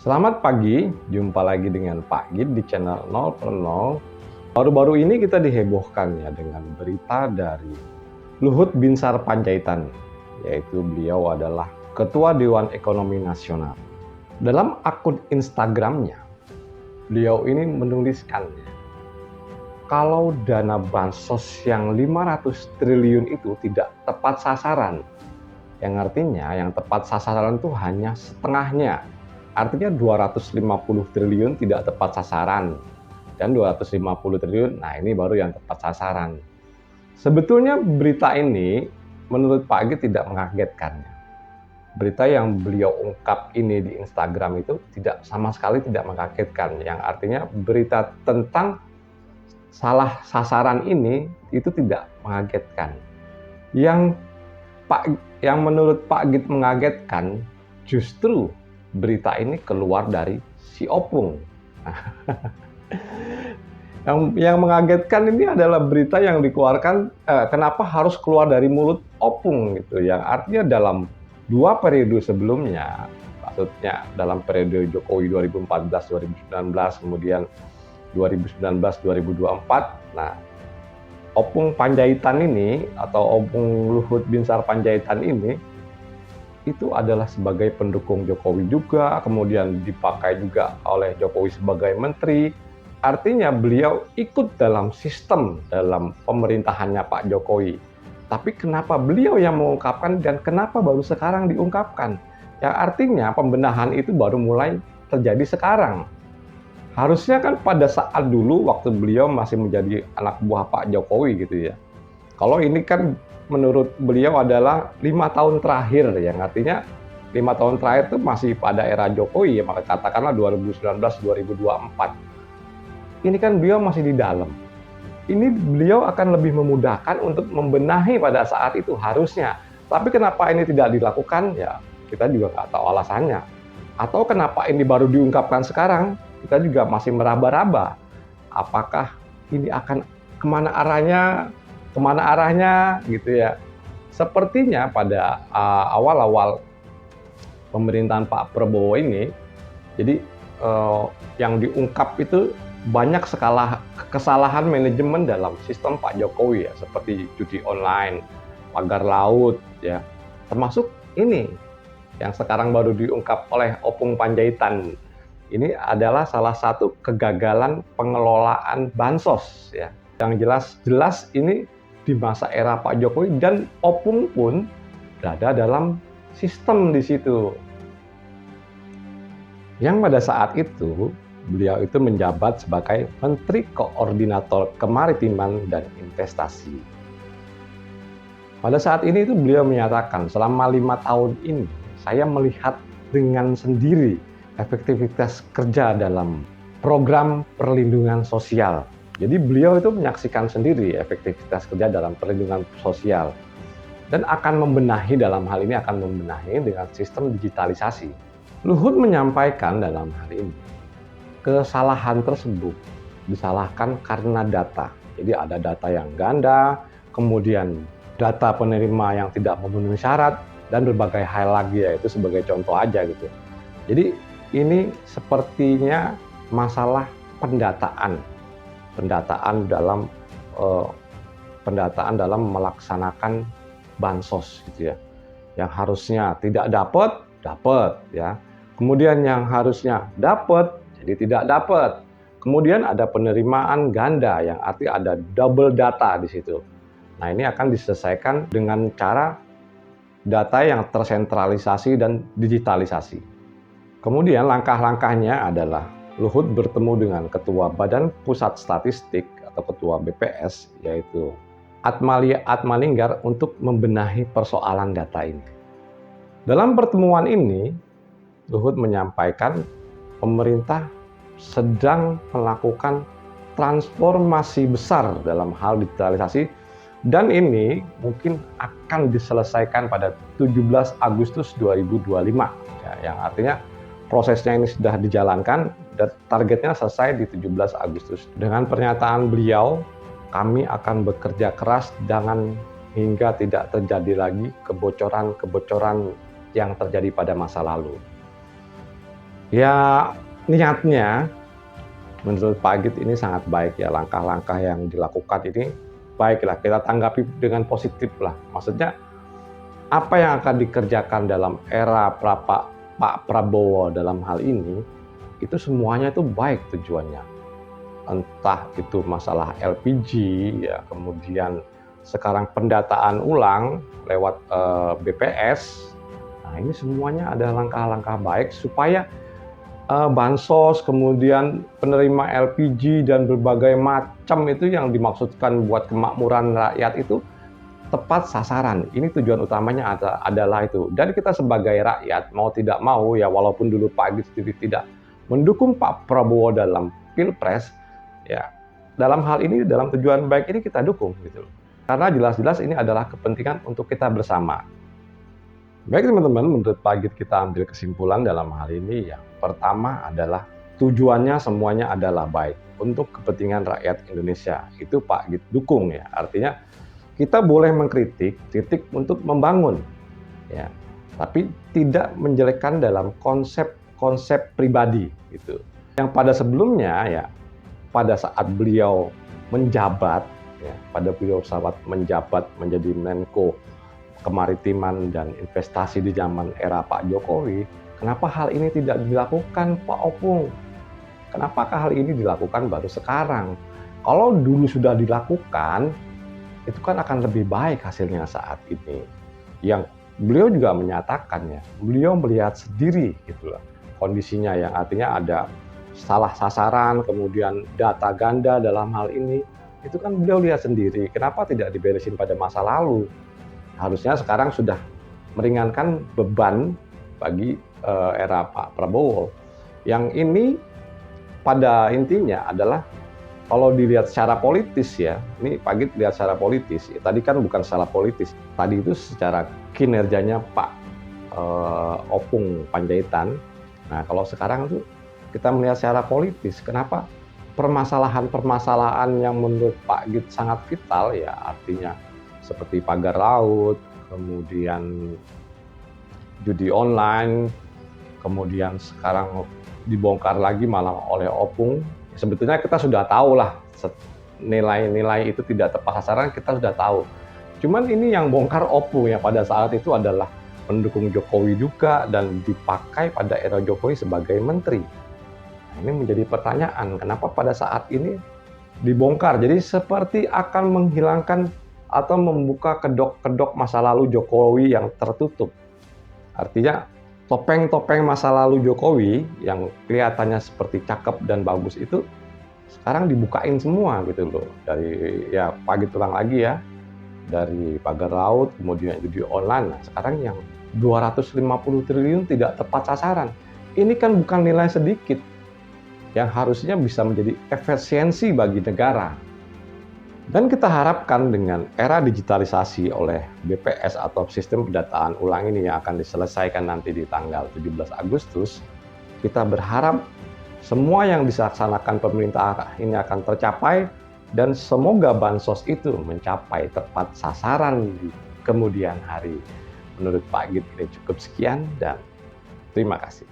Selamat pagi, jumpa lagi dengan Pak Gid di channel 0 per 0. Baru-baru ini kita dihebohkan ya dengan berita dari Luhut Binsar Panjaitan, yaitu beliau adalah Ketua Dewan Ekonomi Nasional. Dalam akun Instagramnya, beliau ini menuliskan kalau dana bansos yang 500 triliun itu tidak tepat sasaran, yang artinya yang tepat sasaran itu hanya setengahnya. Artinya 250 triliun tidak tepat sasaran dan 250 triliun, nah ini baru yang tepat sasaran. Sebetulnya berita ini menurut Pak Gid tidak mengagetkan. Berita yang beliau ungkap ini di Instagram itu sama sekali tidak mengagetkan, yang artinya berita tentang salah sasaran ini itu tidak mengagetkan. Yang menurut Pak Gid mengagetkan justru berita ini keluar dari si Opung. Yang mengagetkan ini adalah berita yang dikeluarkan kenapa harus keluar dari mulut Opung gitu, yang artinya dalam 2 periode sebelumnya, maksudnya dalam periode Jokowi 2014-2019, kemudian 2019-2024, nah Opung Panjaitan ini atau Opung Luhut Binsar Panjaitan ini itu adalah sebagai pendukung Jokowi juga, kemudian dipakai juga oleh Jokowi sebagai menteri. Artinya beliau ikut dalam sistem dalam pemerintahannya Pak Jokowi. Tapi kenapa beliau yang mengungkapkan dan kenapa baru sekarang diungkapkan? Yang artinya pembenahan itu baru mulai terjadi sekarang. Harusnya kan pada saat dulu waktu beliau masih menjadi anak buah Pak Jokowi gitu ya. Kalau ini kan menurut beliau adalah 5 tahun terakhir, yang artinya 5 tahun terakhir itu masih pada era Jokowi ya, maka katakanlah 2019-2024. Ini kan beliau masih di dalam. Ini beliau akan lebih memudahkan untuk membenahi pada saat itu harusnya. Tapi kenapa ini tidak dilakukan? Ya kita juga nggak tahu alasannya. Atau kenapa ini baru diungkapkan sekarang? Kita juga masih meraba-raba. Apakah ini akan kemana arahnya gitu ya. Sepertinya pada awal-awal pemerintahan Pak Prabowo ini, jadi yang diungkap itu banyak kesalahan manajemen dalam sistem Pak Jokowi ya, seperti judi online, pagar laut ya, termasuk ini yang sekarang baru diungkap oleh Opung Panjaitan. Ini adalah salah satu kegagalan pengelolaan bansos ya. Yang jelas ini di masa era Pak Jokowi, dan Opung pun berada dalam sistem di situ. Yang pada saat itu beliau itu menjabat sebagai Menteri Koordinator Kemaritiman dan Investasi. Pada saat ini itu beliau menyatakan selama 5 tahun ini saya melihat dengan sendiri efektivitas kerja dalam program perlindungan sosial. Jadi beliau itu menyaksikan sendiri efektivitas kerja dalam perlindungan sosial dan akan membenahi, dalam hal ini akan membenahi dengan sistem digitalisasi. Luhut menyampaikan dalam hal ini kesalahan tersebut disalahkan karena data. Jadi ada data yang ganda, kemudian data penerima yang tidak memenuhi syarat, dan berbagai hal lagi ya, itu sebagai contoh aja gitu. Jadi ini sepertinya masalah pendataan dalam melaksanakan bansos gitu ya. Yang harusnya tidak dapat ya. Kemudian yang harusnya dapat jadi tidak dapat. Kemudian ada penerimaan ganda, yang arti ada double data di situ. Nah, ini akan diselesaikan dengan cara data yang tersentralisasi dan digitalisasi. Kemudian langkah-langkahnya adalah Luhut bertemu dengan Ketua Badan Pusat Statistik atau Ketua BPS, yaitu Atmalinggar, untuk membenahi persoalan data ini. Dalam pertemuan ini, Luhut menyampaikan pemerintah sedang melakukan transformasi besar dalam hal digitalisasi, dan ini mungkin akan diselesaikan pada 17 Agustus 2025 ya, yang artinya prosesnya ini sudah dijalankan dan targetnya selesai di 17 Agustus. Dengan pernyataan beliau, kami akan bekerja keras hingga tidak terjadi lagi kebocoran-kebocoran yang terjadi pada masa lalu. Ya, niatnya menurut Pak Git ini sangat baik ya, langkah-langkah yang dilakukan ini baiklah, kita tanggapi dengan positif lah. Maksudnya apa yang akan dikerjakan dalam era Pak Prabowo dalam hal ini, itu semuanya itu baik tujuannya. Entah itu masalah LPG, ya, kemudian sekarang pendataan ulang lewat BPS. Nah, ini semuanya ada langkah-langkah baik supaya bansos, kemudian penerima LPG dan berbagai macam itu yang dimaksudkan buat kemakmuran rakyat itu tepat sasaran. Ini tujuan utamanya adalah itu. Dan kita sebagai rakyat mau tidak mau ya, walaupun dulu Pak Agus tidak mendukung Pak Prabowo dalam Pilpres, ya dalam hal ini, dalam tujuan baik ini kita dukung gitu. Karena jelas-jelas ini adalah kepentingan untuk kita bersama. Baik teman-teman, menurut Pak Git kita ambil kesimpulan dalam hal ini, yang pertama adalah tujuannya semuanya adalah baik untuk kepentingan rakyat Indonesia. Itu Pak Git dukung ya. Artinya kita boleh mengkritik, kritik untuk membangun ya. Tapi tidak menjelekkan dalam konsep pribadi gitu. Yang pada sebelumnya ya, pada saat beliau menjabat ya, menjabat menjadi Menko Kemaritiman dan Investasi di zaman era Pak Jokowi, kenapa hal ini tidak dilakukan Pak Opung? Kenapakah hal ini dilakukan baru sekarang? Kalau dulu sudah dilakukan, itu kan akan lebih baik hasilnya saat ini. Yang beliau juga menyatakan ya, beliau melihat sendiri gitu lah kondisinya, yang artinya ada salah sasaran, kemudian data ganda dalam hal ini, itu kan beliau lihat sendiri. Kenapa tidak diberesin pada masa lalu? Harusnya sekarang sudah meringankan beban bagi era Pak Prabowo. Yang ini pada intinya adalah kalau dilihat secara politis ya, ini Pak Git lihat secara politis. Tadi kan bukan secara politis, tadi itu secara kinerjanya Pak Opung Panjaitan. Nah kalau sekarang tuh kita melihat secara politis, kenapa permasalahan-permasalahan yang menurut Pak Git sangat vital ya, artinya seperti pagar laut, kemudian judi online, kemudian sekarang dibongkar lagi malah oleh Opung. Sebetulnya kita sudah tahu lah nilai-nilai itu tidak tepat sasaran, kita sudah tahu. Cuman ini yang bongkar Opung ya, pada saat itu adalah pendukung Jokowi juga dan dipakai pada era Jokowi sebagai menteri. Nah, ini menjadi pertanyaan, kenapa pada saat ini dibongkar? Jadi seperti akan menghilangkan atau membuka kedok-kedok masa lalu Jokowi yang tertutup. Artinya topeng-topeng masa lalu Jokowi yang kelihatannya seperti cakep dan bagus itu sekarang dibukain semua gitu loh. Dari ya pagi tulang lagi ya, dari pagar laut, kemudian judi online. Nah, sekarang yang 250 triliun tidak tepat sasaran. Ini kan bukan nilai sedikit yang harusnya bisa menjadi efisiensi bagi negara. Dan kita harapkan dengan era digitalisasi oleh BPS atau sistem pendataan ulang ini yang akan diselesaikan nanti di tanggal 17 Agustus, kita berharap semua yang dilaksanakan pemerintah ini akan tercapai dan semoga bansos itu mencapai tepat sasaran di kemudian hari. Menurut Pak Git ini cukup sekian dan terima kasih.